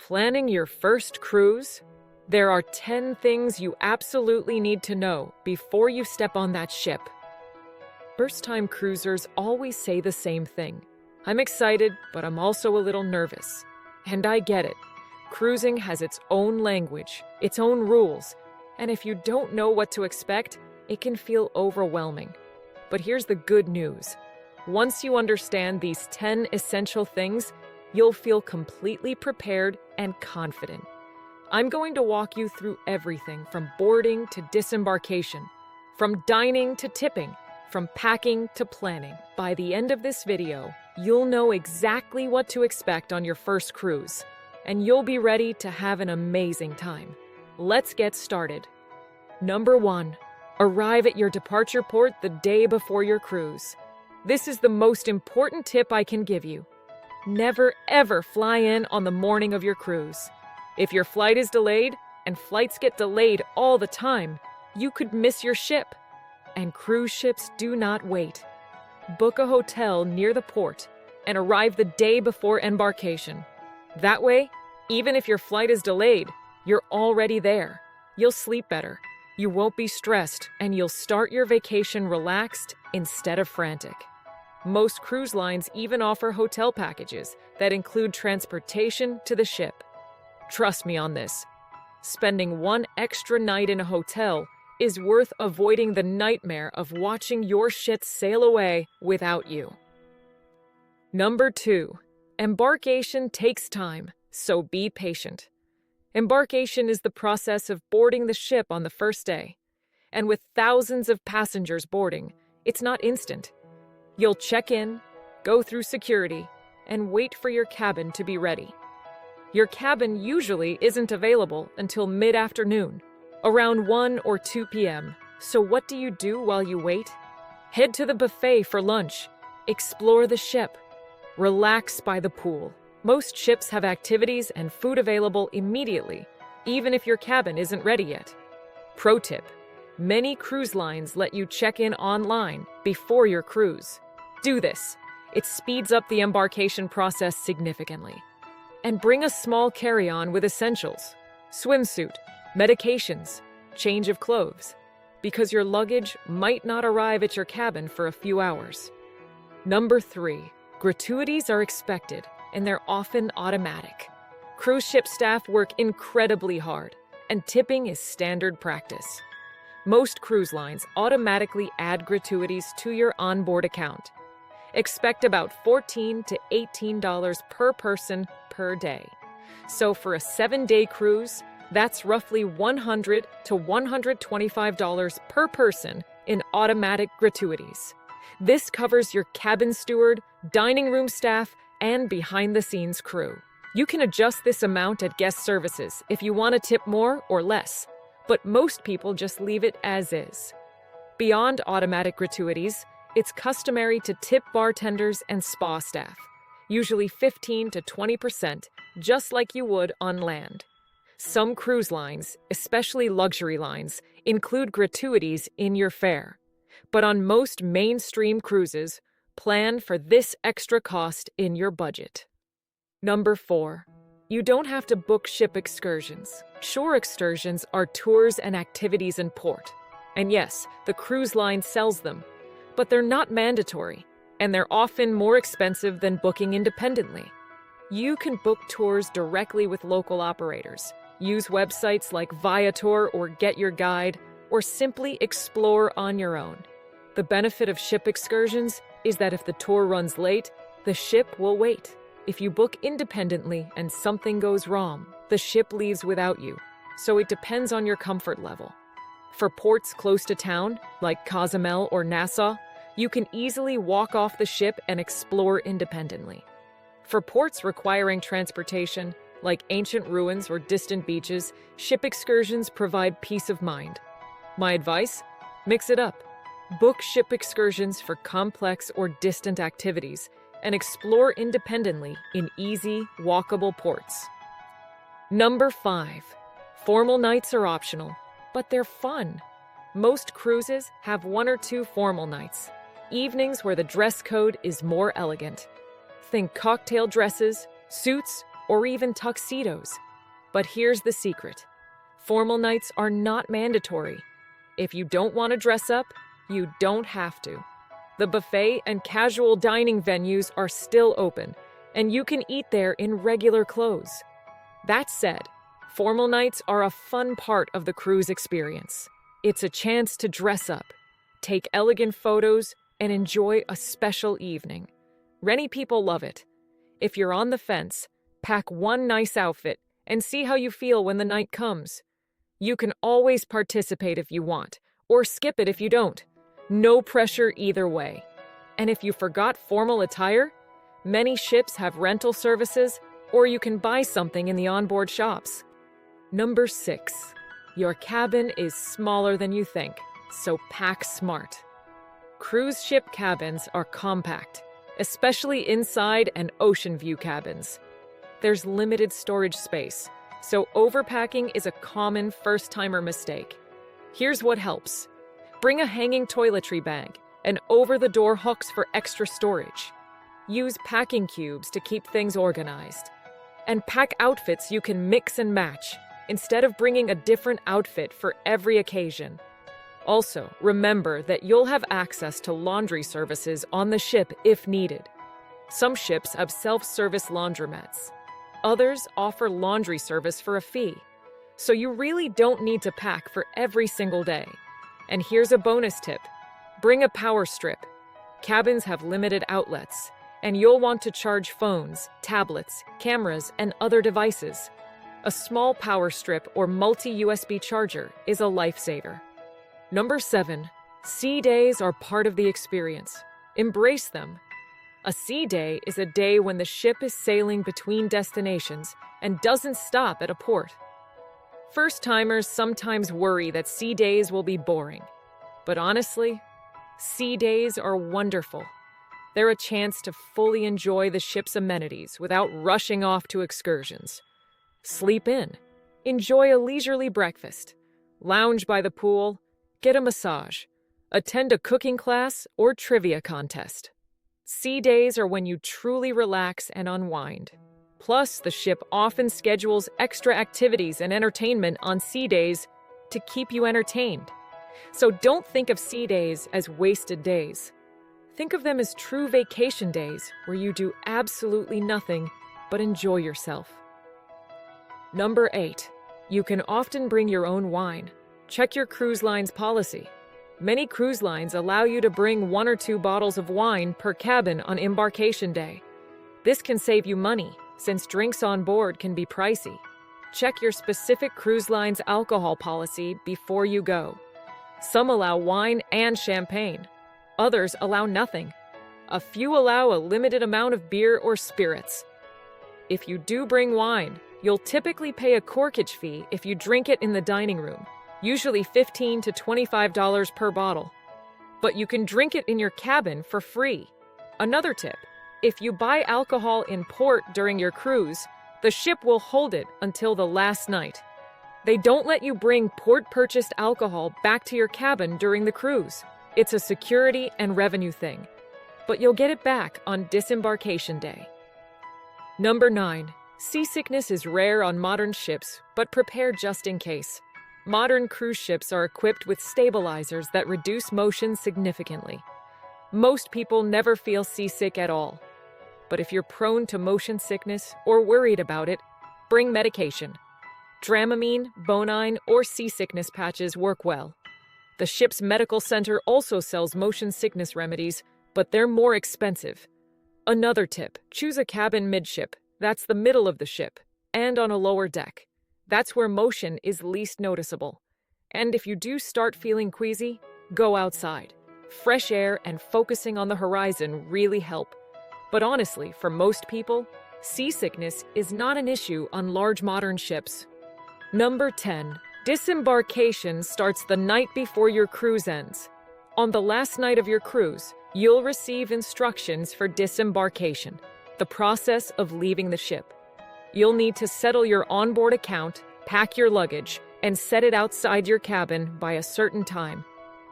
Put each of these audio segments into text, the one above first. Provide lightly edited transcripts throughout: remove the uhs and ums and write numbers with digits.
Planning your first cruise? There are 10 things you absolutely need to know before you step on that ship. First-time cruisers always say the same thing. I'm excited, but I'm also a little nervous. And I get it. Cruising has its own language, its own rules, and if you don't know what to expect, it can feel overwhelming. But here's the good news. Once you understand these 10 essential things, you'll feel completely prepared and confident. I'm going to walk you through everything from boarding to disembarkation, from dining to tipping, from packing to planning. By the end of this video, you'll know exactly what to expect on your first cruise, and you'll be ready to have an amazing time. Let's get started. Number 1. Arrive at your departure port the day before your cruise. This is the most important tip I can give you. Never ever fly in on the morning of your cruise. If your flight is delayed, and flights get delayed all the time, you could miss your ship. And cruise ships do not wait. Book a hotel near the port and arrive the day before embarkation. That way, even if your flight is delayed, you're already there. You'll sleep better, you won't be stressed, and you'll start your vacation relaxed instead of frantic. Most cruise lines even offer hotel packages that include transportation to the ship. Trust me on this. Spending one extra night in a hotel is worth avoiding the nightmare of watching your ship sail away without you. Number 2. Embarkation takes time, so be patient. Embarkation is the process of boarding the ship on the first day. And with thousands of passengers boarding, it's not instant. You'll check in, go through security, and wait for your cabin to be ready. Your cabin usually isn't available until mid-afternoon, around 1 or 2 p.m. So what do you do while you wait? Head to the buffet for lunch, explore the ship, relax by the pool. Most ships have activities and food available immediately, even if your cabin isn't ready yet. Pro tip: many cruise lines let you check in online before your cruise. Do this. It speeds up the embarkation process significantly. And bring a small carry-on with essentials, swimsuit, medications, change of clothes, because your luggage might not arrive at your cabin for a few hours. Number 3. Gratuities are expected, and they're often automatic. Cruise ship staff work incredibly hard, and tipping is standard practice. Most cruise lines automatically add gratuities to your onboard account. Expect about $14 to $18 per person per day. So for a 7-day cruise, that's roughly $100 to $125 per person in automatic gratuities. This covers your cabin steward, dining room staff, and behind-the-scenes crew. You can adjust this amount at guest services if you want to tip more or less, but most people just leave it as is. Beyond automatic gratuities, it's customary to tip bartenders and spa staff, usually 15 to 20%, just like you would on land. Some cruise lines, especially luxury lines, include gratuities in your fare. But on most mainstream cruises, plan for this extra cost in your budget. Number 4. You don't have to book ship excursions. Shore excursions are tours and activities in port. And yes, the cruise line sells them, but they're not mandatory, and they're often more expensive than booking independently. You can book tours directly with local operators, use websites like Viator or Get Your Guide, or simply explore on your own. The benefit of ship excursions is that if the tour runs late, the ship will wait. If you book independently and something goes wrong, the ship leaves without you, so it depends on your comfort level. For ports close to town, like Cozumel or Nassau, you can easily walk off the ship and explore independently. For ports requiring transportation, like ancient ruins or distant beaches, ship excursions provide peace of mind. My advice? Mix it up. Book ship excursions for complex or distant activities and explore independently in easy, walkable ports. Number 5. Formal nights are optional, but they're fun. Most cruises have 1 or 2 formal nights, evenings where the dress code is more elegant. Think cocktail dresses, suits, or even tuxedos. But here's the secret. Formal nights are not mandatory. If you don't want to dress up, you don't have to. The buffet and casual dining venues are still open, and you can eat there in regular clothes. That said, formal nights are a fun part of the cruise experience. It's a chance to dress up, take elegant photos, and enjoy a special evening. Many people love it. If you're on the fence, pack one nice outfit and see how you feel when the night comes. You can always participate if you want, or skip it if you don't. No pressure either way. And if you forgot formal attire, many ships have rental services, or you can buy something in the onboard shops. Number 6. Your cabin is smaller than you think, so pack smart. Cruise ship cabins are compact, especially inside and ocean view cabins. There's limited storage space, so overpacking is a common first-timer mistake. Here's what helps. Bring a hanging toiletry bag and over-the-door hooks for extra storage. Use packing cubes to keep things organized. And pack outfits you can mix and match, instead of bringing a different outfit for every occasion. Also, remember that you'll have access to laundry services on the ship if needed. Some ships have self-service laundromats. Others offer laundry service for a fee. So you really don't need to pack for every single day. And here's a bonus tip. Bring a power strip. Cabins have limited outlets, and you'll want to charge phones, tablets, cameras, and other devices. A small power strip or multi-USB charger is a lifesaver. Number 7. Sea days are part of the experience. Embrace them. A sea day is a day when the ship is sailing between destinations and doesn't stop at a port. First-timers sometimes worry that sea days will be boring. But honestly, sea days are wonderful. They're a chance to fully enjoy the ship's amenities without rushing off to excursions. Sleep in, enjoy a leisurely breakfast, lounge by the pool, get a massage, attend a cooking class or trivia contest. Sea days are when you truly relax and unwind. Plus, the ship often schedules extra activities and entertainment on sea days to keep you entertained. So don't think of sea days as wasted days. Think of them as true vacation days where you do absolutely nothing but enjoy yourself. Number 8. You can often bring your own wine. Check your cruise line's policy. Many cruise lines allow you to bring 1 or 2 bottles of wine per cabin on embarkation day. This can save you money, since drinks on board can be pricey. Check your specific cruise line's alcohol policy before you go. Some allow wine and champagne. Others allow nothing. A few allow a limited amount of beer or spirits. If you do bring wine, you'll typically pay a corkage fee if you drink it in the dining room, usually $15 to $25 per bottle. But you can drink it in your cabin for free. Another tip, if you buy alcohol in port during your cruise, the ship will hold it until the last night. They don't let you bring port-purchased alcohol back to your cabin during the cruise. It's a security and revenue thing. But you'll get it back on disembarkation day. Number 9. Seasickness is rare on modern ships, but prepare just in case. Modern cruise ships are equipped with stabilizers that reduce motion significantly. Most people never feel seasick at all. But if you're prone to motion sickness or worried about it, bring medication. Dramamine, Bonine, or seasickness patches work well. The ship's medical center also sells motion sickness remedies, but they're more expensive. Another tip, choose a cabin midship. That's the middle of the ship, and on a lower deck. That's where motion is least noticeable. And if you do start feeling queasy, go outside. Fresh air and focusing on the horizon really help. But honestly, for most people, seasickness is not an issue on large modern ships. Number 10. Disembarkation starts the night before your cruise ends. On the last night of your cruise, you'll receive instructions for disembarkation, the process of leaving the ship. You'll need to settle your onboard account, pack your luggage, and set it outside your cabin by a certain time,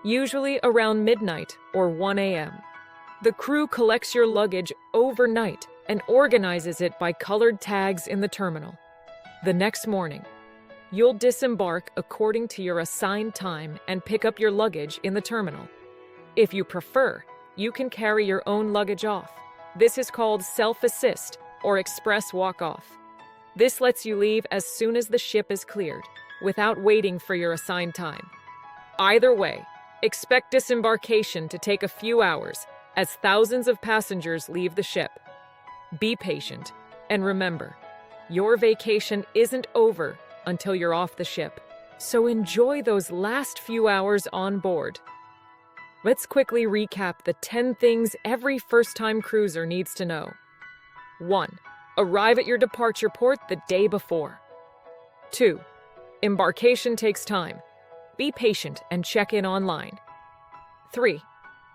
usually around midnight or 1 a.m. The crew collects your luggage overnight and organizes it by colored tags in the terminal. The next morning, you'll disembark according to your assigned time and pick up your luggage in the terminal. If you prefer, you can carry your own luggage off. This is called self-assist or express walk-off. This lets you leave as soon as the ship is cleared, without waiting for your assigned time. Either way, expect disembarkation to take a few hours as thousands of passengers leave the ship. Be patient, and remember, your vacation isn't over until you're off the ship, so enjoy those last few hours on board. Let's quickly recap the 10 things every first-time cruiser needs to know. 1. Arrive at your departure port the day before. 2. Embarkation takes time. Be patient and check in online. 3.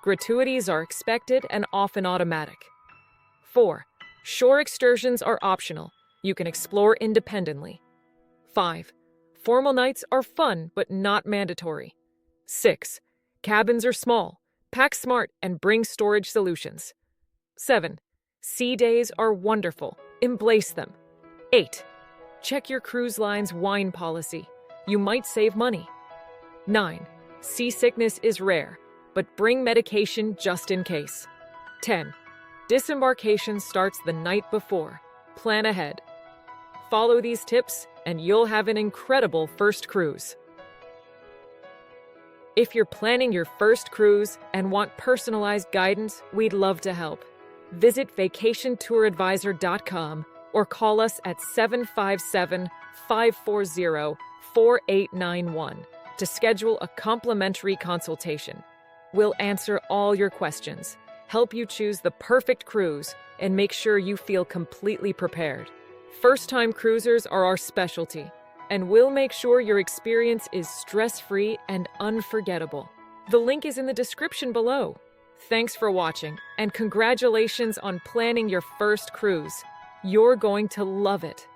Gratuities are expected and often automatic. 4. Shore excursions are optional. You can explore independently. 5. Formal nights are fun but not mandatory. 6. Cabins are small. Pack smart and bring storage solutions. 7. Sea days are wonderful. Embrace them. 8. Check your cruise line's wine policy. You might save money. 9. Seasickness is rare, but bring medication just in case. 10. Disembarkation starts the night before. Plan ahead. Follow these tips, and you'll have an incredible first cruise. If you're planning your first cruise and want personalized guidance, we'd love to help. Visit vacationtouradvisor.com or call us at 757-540-4891 to schedule a complimentary consultation. We'll answer all your questions, help you choose the perfect cruise, and make sure you feel completely prepared. First-time cruisers are our specialty, and we'll make sure your experience is stress-free and unforgettable. The link is in the description below. Thanks for watching, and congratulations on planning your first cruise. You're going to love it.